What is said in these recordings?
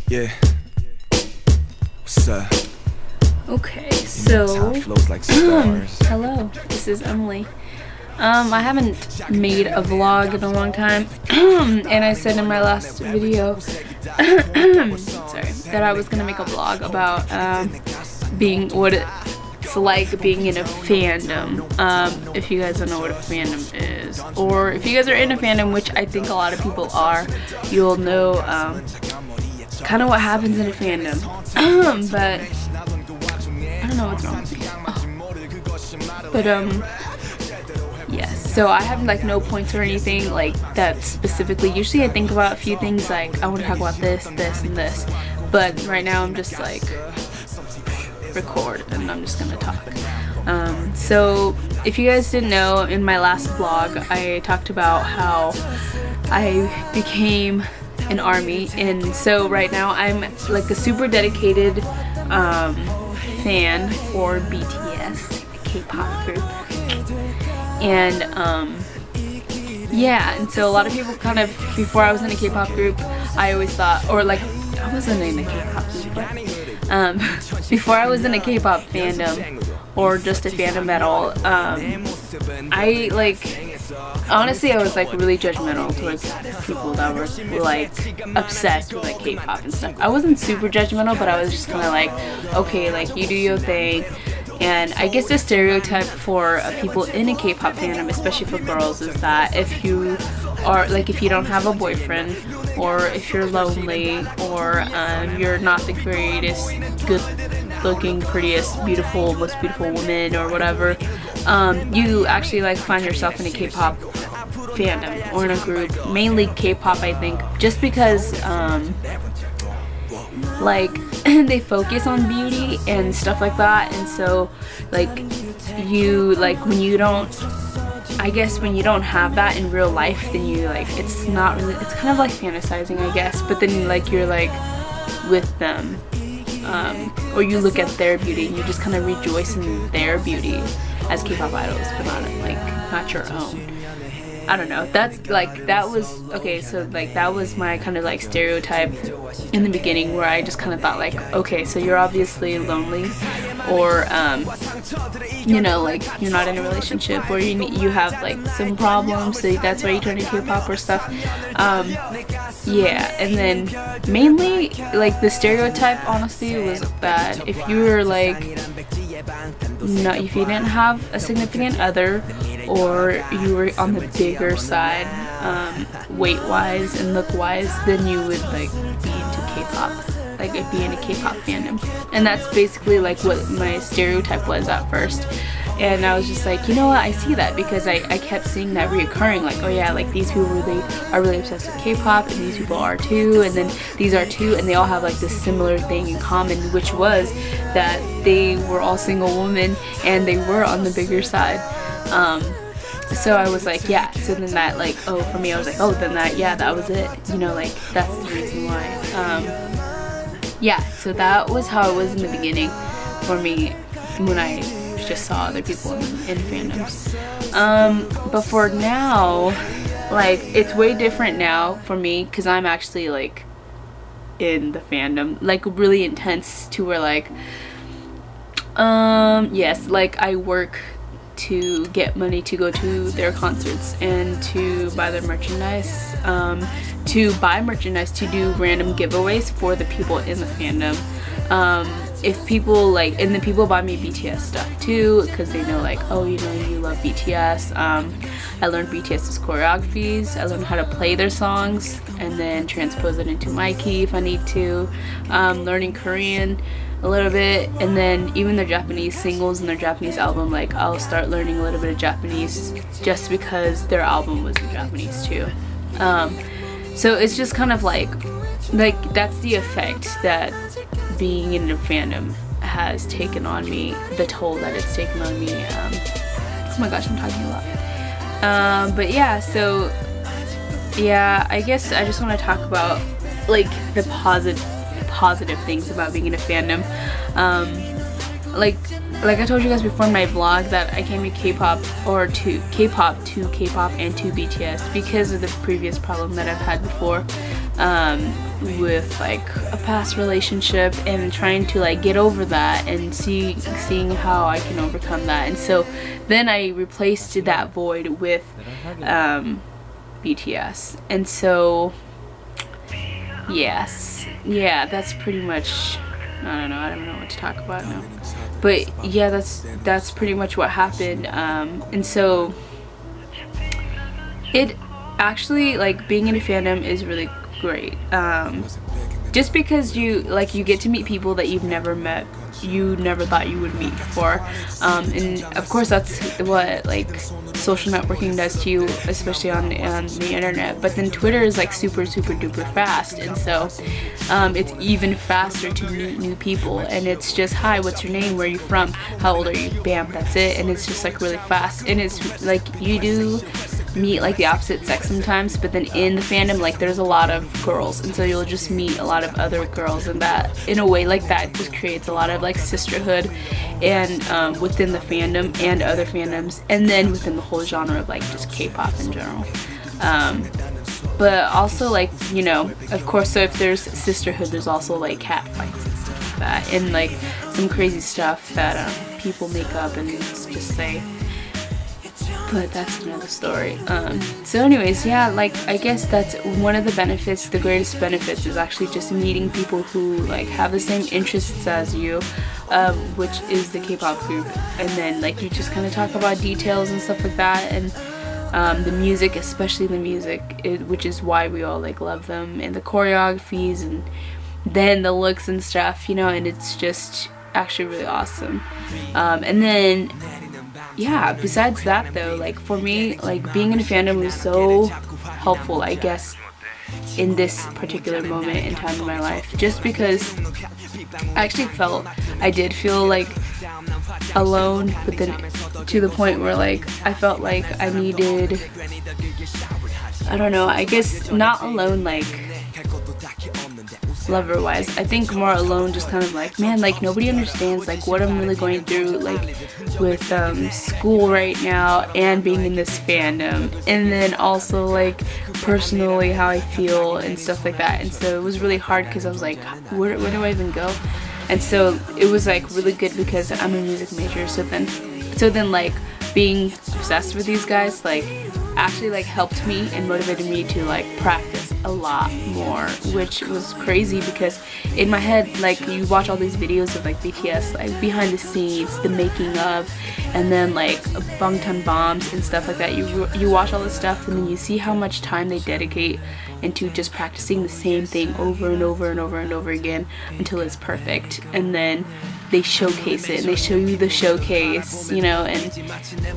Yeah. What's up? Okay, so Like hello, this is Emily. I haven't made a vlog in a long time, and I said in my last video sorry, that I was gonna make a vlog about being what it's like being in a fandom. If you guys don't know what a fandom is, or if you guys are in a fandom, which I think a lot of people are, you'll know kind of what happens in a fandom. But I don't know what's wrong with me. Oh. But yes, so I have like no points or anything like that specifically. Usually I think about a few things, like I want to talk about this, this, and this, but right now I'm just like record and I'm just gonna talk. So if you guys didn't know, in my last vlog I talked about how I became an ARMY, and so right now I'm like a super dedicated fan for BTS, a K-pop group. And yeah, and so a lot of people kind of, before I was in a K-pop group, I always thought, or like I wasn't in a K-pop group, but before I was in a K-pop fandom or just a fandom at all, I like, honestly, I was like really judgmental towards people that were like obsessed with like K-pop and stuff. I wasn't super judgmental, but I was just kind of like, okay, like you do your thing. And I guess the stereotype for people in a K-pop fandom, especially for girls, is that if you are like, if you don't have a boyfriend, or if you're lonely, or you're not the greatest, good looking, prettiest, beautiful, most beautiful woman or whatever, you actually like find yourself in a K-pop fandom or in a group, mainly K-pop, I think, just because like they focus on beauty and stuff like that. And so like you, like when you don't, I guess when you don't have that in real life, then you like, it's not really, it's kind of like fantasizing, I guess, but then like you're like with them, or you look at their beauty and you just kind of rejoice in their beauty as K-pop idols, but not your own. I don't know, that's like, that was, okay, so like that was my kind of like stereotype in the beginning, where I just kind of thought like, okay, so you're obviously lonely, or you know, like you're not in a relationship, or you have like some problems, so that's why you turn to K-pop or stuff. Yeah, and then mainly like the stereotype honestly was that if you were like, if you didn't have a significant other, or you were on the bigger side, weight wise and look wise, then you would like be into K-pop, like be in a K-pop fandom. And that's basically like what my stereotype was at first. And I was just like, you know what, I see that, because I kept seeing that reoccurring, like, oh yeah, like these people really are really obsessed with K-pop, and these people are too, and then these are too, and they all have like this similar thing in common, which was that they were all single women and they were on the bigger side. So I was like, yeah, so then that like, oh, for me I was like, oh, then that, yeah, that was it, you know, like that's the reason why. Yeah, so that was how it was in the beginning for me when I just saw other people in fandoms. But for now, like it's way different now for me, because I'm actually like in the fandom, like really intense, to where like yes, like I work to get money to go to their concerts and to buy their merchandise, to buy merchandise, to do random giveaways for the people in the fandom. If people like, and then people buy me BTS stuff too, because they know like, oh, you know, you love BTS. I learned BTS's choreographies, I learned how to play their songs and then transpose it into my key if I need to. Learning Korean a little bit, and then even their Japanese singles and their Japanese album, like I'll start learning a little bit of Japanese just because their album was in Japanese too. So it's just kind of like that's the effect that being in a fandom has taken on me, the toll that it's taken on me. Oh my gosh, I'm talking a lot. But yeah, so yeah, I guess I just want to talk about like the positive things about being in a fandom. Like I told you guys before in my vlog, that I came to K-pop, or to K-pop and to BTS because of the previous problem that I've had before. with like a past relationship, and trying to like get over that and seeing how I can overcome that. And so then I replaced that void with BTS. And so yes, yeah, that's pretty much, I don't know what to talk about now, but yeah, that's pretty much what happened. And so it actually, like, being in a fandom is really great, just because you get to meet people that you've never met, you never thought you would meet before, and of course that's what like social networking does to you, especially on the internet. But then Twitter is like super duper fast, and so it's even faster to meet new people, and it's just, hi, what's your name, where are you from, how old are you, bam, that's it. And it's just like really fast, and it's like you do meet like the opposite sex sometimes, but then in the fandom, like, there's a lot of girls, and so you'll just meet a lot of other girls, and that in a way like that just creates a lot of like sisterhood, and within the fandom and other fandoms, and then within the whole genre of like just K-pop in general. But also, like, you know, of course, so if there's sisterhood, there's also like cat fights and stuff like that, and like some crazy stuff that people make up and just say. But that's another story. So anyways, yeah, like, I guess that's one of the benefits, the greatest benefits, is actually just meeting people who like have the same interests as you, which is the K-pop group. And then like you just kind of talk about details and stuff like that, and the music, especially the music, which is why we all like love them, and the choreographies, and then the looks and stuff, you know, and it's just actually really awesome. And then yeah, besides that though, like for me, like being in a fandom was so helpful, I guess, in this particular moment in time in my life, just because I did feel like alone, but then to the point where like I felt like I needed, I don't know, I guess not alone like lover wise, I think more alone, just kind of like, man, like nobody understands like what I'm really going through, like with school right now, and being in this fandom, and then also like personally how I feel and stuff like that. And so it was really hard, because I was like, where do I even go? And so it was like really good, because I'm a music major, so then like being obsessed with these guys like actually like helped me and motivated me to like practice a lot more, which was crazy, because in my head, like, you watch all these videos of like BTS, like behind the scenes, the making of, and then like Bangtan bombs and stuff like that. You watch all this stuff, and then you see how much time they dedicate into just practicing the same thing over and over and over and over again until it's perfect, and then they showcase it, and they show you the showcase, you know,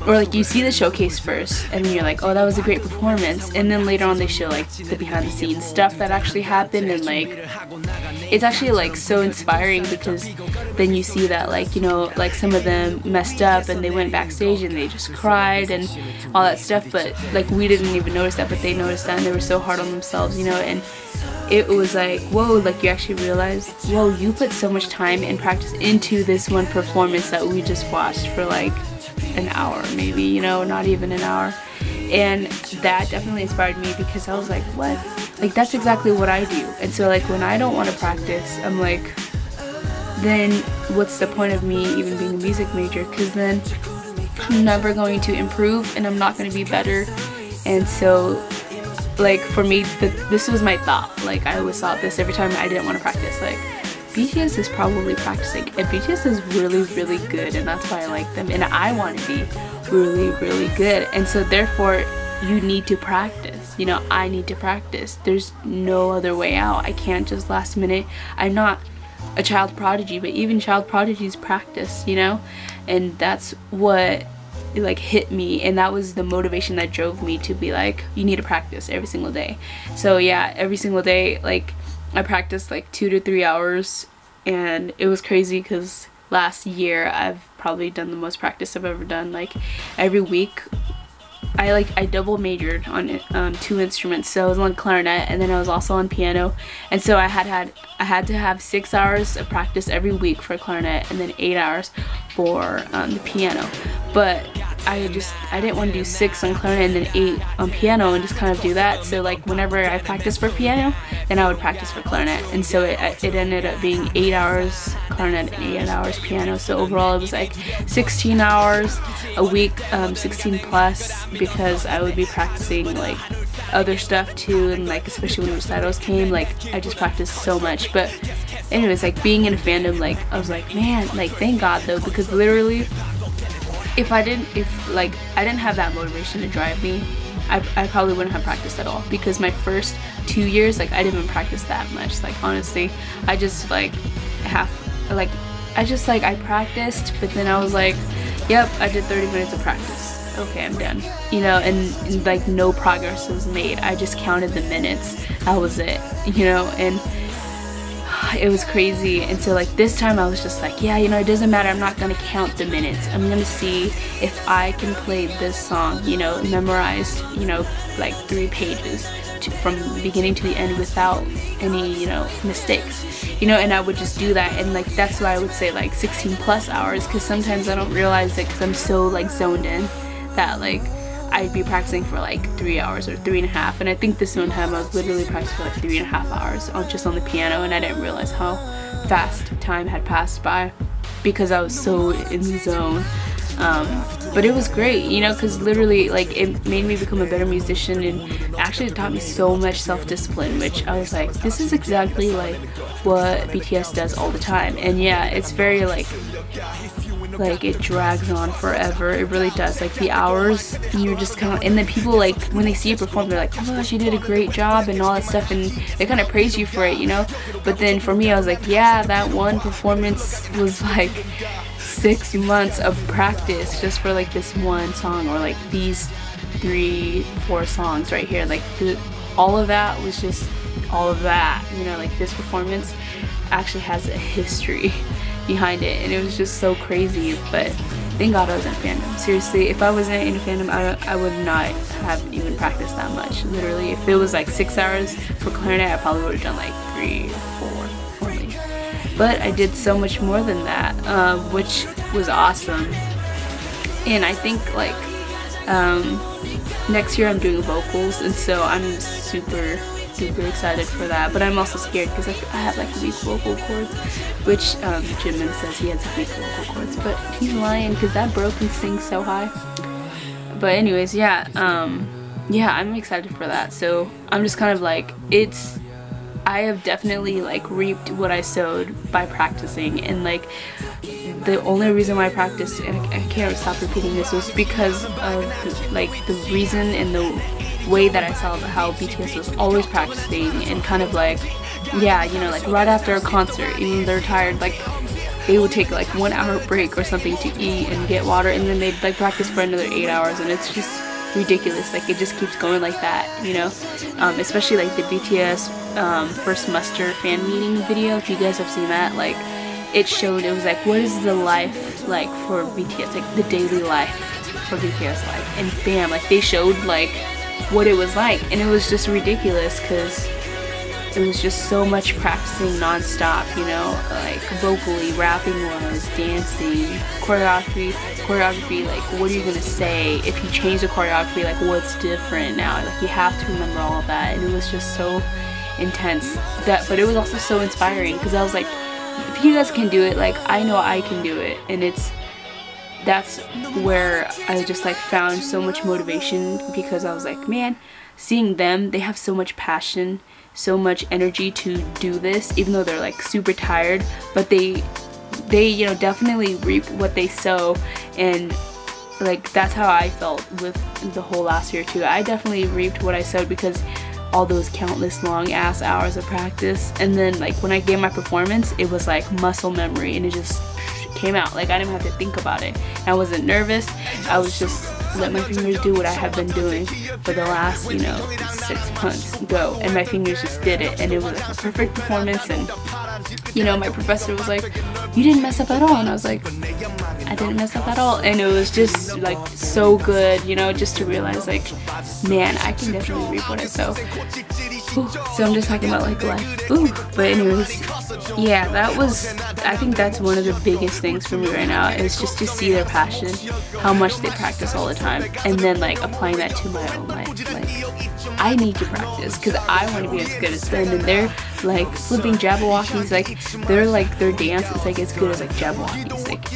or like you see the showcase first, and then you're like, oh, that was a great performance, and then later on they show like the behind the scenes stuff that actually happened, and like it's actually like so inspiring, because then you see that, like, you know, like some of them messed up and they went backstage and they just cried and all that stuff, but like we didn't even notice that, but they noticed that, and they were so hard on themselves, you know. And it was like, whoa, like you actually realize, whoa, you put so much time and practice into this one performance that we just watched for like an hour, maybe, you know, not even an hour. And that definitely inspired me, because I was like, what? Like, that's exactly what I do. And so like when I don't want to practice, I'm like, then what's the point of me even being a music major? Because then I'm never going to improve, and I'm not going to be better. And so like for me, this was my thought. Like I always thought this every time I didn't want to practice, like, BTS is probably practicing, and BTS is really good, and that's why I like them, and I want to be really good. And so therefore you need to practice, you know, I need to practice. There's no other way out. I can't just last minute. I'm not a child prodigy, but even child prodigies practice, you know. And that's what like hit me, and that was the motivation that drove me to be like, you need to practice every single day. So yeah, every single day, like I practiced like 2 to 3 hours, and it was crazy, because last year I've probably done the most practice I've ever done. Like every week I double majored on 2 instruments, so I was on clarinet, and then I was also on piano, and so I had to have 6 hours of practice every week for clarinet, and then 8 hours for the piano. But I didn't want to do 6 on clarinet and then 8 on piano and just kind of do that. So like whenever I practiced for piano, then I would practice for clarinet, and so it ended up being 8 hours clarinet and 8 hours piano. So overall it was like 16 hours a week, 16 plus, because I would be practicing like other stuff too, and like especially when recitals came, like I just practiced so much. But anyways, like being in a fandom, like I was like, man, like thank God though, because literally if I didn't have that motivation to drive me, I probably wouldn't have practiced at all, because my first 2 years, like I didn't even practice that much. Like honestly, I just like I practiced, but then I was like, yep, I did 30 minutes of practice, okay, I'm done, you know, and like no progress was made. I just counted the minutes, that was it, you know, and it was crazy. And so like this time I was just like, yeah, you know, it doesn't matter, I'm not gonna count the minutes, I'm gonna see if I can play this song, you know, memorized, you know, like 3 pages from beginning to the end without any, you know, mistakes, you know. And I would just do that, and like that's why I would say like 16 plus hours, because sometimes I don't realize it because I'm so like zoned in that like I'd be practicing for like 3 hours or 3.5, and I think this one time I was literally practicing for like 3.5 hours just on the piano, and I didn't realize how fast time had passed by because I was so in the zone. But it was great, you know, because literally like it made me become a better musician, and actually it taught me so much self-discipline, which I was like, this is exactly like what BTS does all the time. And yeah, it's very like it drags on forever, it really does, like the hours, you're just kind of, and then people like when they see you perform, they're like, oh my gosh, you did a great job and all that stuff, and they kind of praise you for it, you know. But then for me, I was like, yeah, that one performance was like 6 months of practice just for like this one song, or like these 3-4 songs right here, like all of that was just all of that, you know. Like this performance actually has a history behind it, and it was just so crazy. But thank God I was in fandom. Seriously, if I wasn't in fandom, I would not have even practiced that much. Literally, if it was like 6 hours for clarinet, I probably would have done like 3 or 4 only. But I did so much more than that, which was awesome. And I think like next year I'm doing vocals, and so I'm super excited for that. But I'm also scared because I have like weak vocal cords, which Jimin says he has weak vocal cords, but he's lying because that bro can sing so high. But anyways, yeah, I'm excited for that. So I'm just kind of like, I have definitely like reaped what I sowed by practicing, and like the only reason why I practiced, and I can't stop repeating this, was because of like the reason and the way that I saw how BTS was always practicing, and kind of like, yeah, you know, like right after a concert, even they're tired, like they would take like 1 hour break or something to eat and get water, and then they'd like practice for another 8 hours, and it's just ridiculous. Like it just keeps going like that, you know. Especially like the BTS first muster fan meeting video, if you guys have seen that, like it was like, what is the life like for BTS, like the daily life for BTS life, and bam, like they showed like what it was like, and it was just ridiculous because it was just so much practicing non-stop, you know, like vocally, rapping was, dancing, choreography, like what are you gonna say if you change the choreography, like what's different now, like you have to remember all of that. And it was just so intense, but it was also so inspiring, because I was like, if you guys can do it, like I know I can do it. And that's where I just like found so much motivation, because I was like, man, seeing them, they have so much passion, so much energy to do this, even though they're like super tired, but they you know, definitely reap what they sow. And like that's how I felt with the whole last year too. I definitely reaped what I sowed, because all those countless long ass hours of practice, and then like when I gave my performance, it was like muscle memory, and it just came out. Like I didn't have to think about it. I wasn't nervous. I was just let my fingers do what I have been doing for the last, you know, 6 months go, and my fingers just did it, and it was like a perfect performance. And you know, my professor was like, you didn't mess up at all, and I was like, I didn't mess up at all. And it was just like so good, you know, just to realize like, man, I can definitely reap what I sow. Ooh, so I'm just talking about like life. Ooh. But anyways, yeah, that was, I think that's one of the biggest things for me right now, is just to see their passion, how much they practice all the time, and then like applying that to my own life. Like, I need to practice because I want to be as good as them, and they're like flipping Jabberwockies, like they're like, their dance is like as good as like Jabberwockies. Like,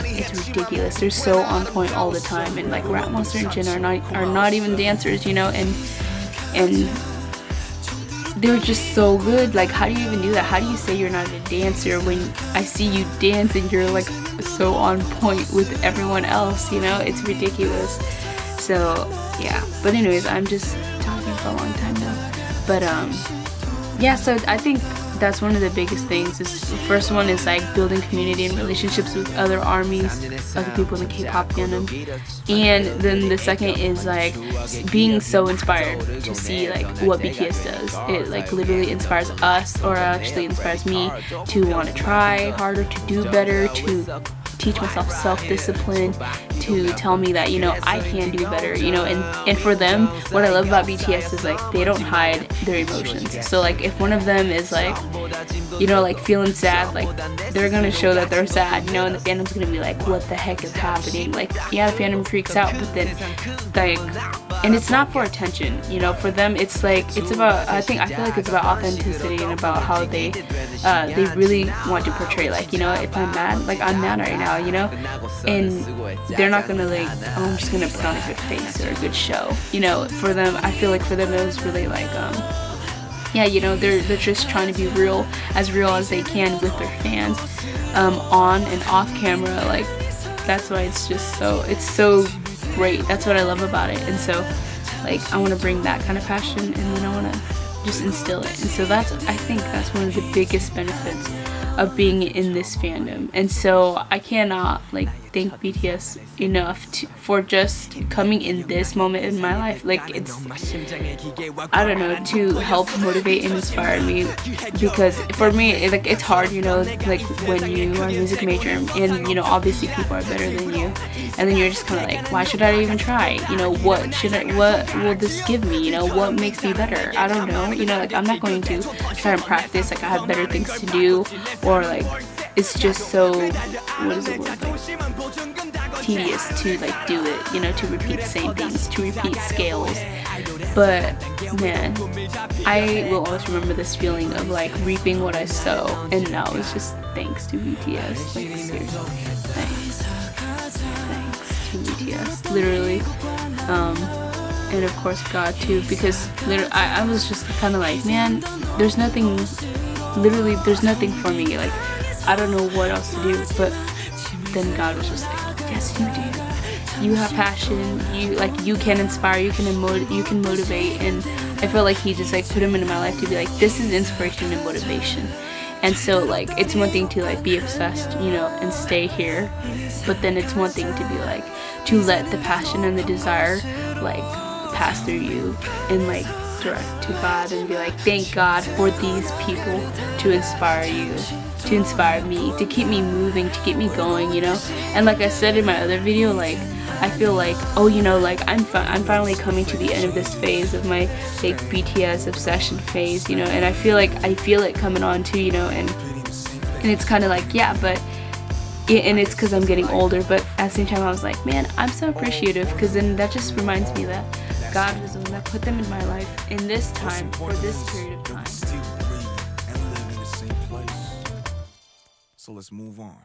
it's ridiculous. They're so on point all the time, and like Rat Monster and Jin are not even dancers, you know, and they're just so good. Like, how do you even do that? How do you say you're not a dancer when I see you dance and you're like so on point with everyone else, you know? It's ridiculous. So yeah, but anyways, I'm just talking for a long time now, but yeah, so I think that's one of the biggest things. Is the first one is like building community and relationships with other armies, other people in the K-pop fandom, and then the second is like being so inspired to see like what BTS does. It like literally inspires us, or actually inspires me to want to try harder, to do better, to teach myself self-discipline, to tell me that, you know, I can do better, you know. And for them, what I love about BTS is like they don't hide their emotions. So like if one of them is like, you know, like feeling sad, like they're gonna show that they're sad, you know, and the fandom's gonna be like, what the heck is happening? Like, yeah, the fandom freaks out, but then like, and it's not for attention, you know. For them, it's like, it's about, I feel like it's about authenticity and about how they really want to portray, like, you know, if I'm mad, like I'm mad right now, you know, and they're not gonna like, oh, I'm just gonna put on a good face or a good show, you know. For them, I feel like for them it was really like, yeah, you know, they're just trying to be real as they can with their fans, on and off camera. Like, that's why it's just so, it's so great. That's what I love about it. And so like I want to bring that kind of passion, and then I want to just instill it. And so that's, I think that's one of the biggest benefits of being in this fandom. And so I cannot like thank BTS enough for just coming in this moment in my life. Like, it's, I don't know, to help motivate and inspire me, because for me like it's hard, you know, like when you are a music major and you know obviously people are better than you, and then you're just kind of like, why should I even try, you know, what will this give me, you know, what makes me better? I don't know, you know, like I'm not going to try and practice, like I have better things to do, or like it's just so, what is the word, like tedious to like do it, you know, to repeat the same things, to repeat scales. But man, I will always remember this feeling of like reaping what I sow, and now it's just thanks to BTS. Like, seriously, thanks to BTS, literally. And of course God too, because literally I was just kind of like, man, there's nothing, literally there's nothing for me, like I don't know what else to do. But then God was just like, yes you do, you have passion, you like, you can inspire, you can motivate. And I feel like he just like put him into my life to be like, this is inspiration and motivation. And so like it's one thing to like be obsessed, you know, and stay here, but then it's one thing to be like, to let the passion and the desire like pass through you and like direct to God, and be like, thank God for these people to inspire you, to inspire me, to keep me moving, to get me going, you know. And like I said in my other video, like I feel like, oh, you know, like I'm finally coming to the end of this phase of my like BTS obsession phase, you know, and I feel it coming on too, you know, and it's kind of like, yeah, but and it's because I'm getting older, but at the same time I was like, man, I'm so appreciative, because then that just reminds me that God was the one that put them in my life in this time, for this period of time. So let's move on.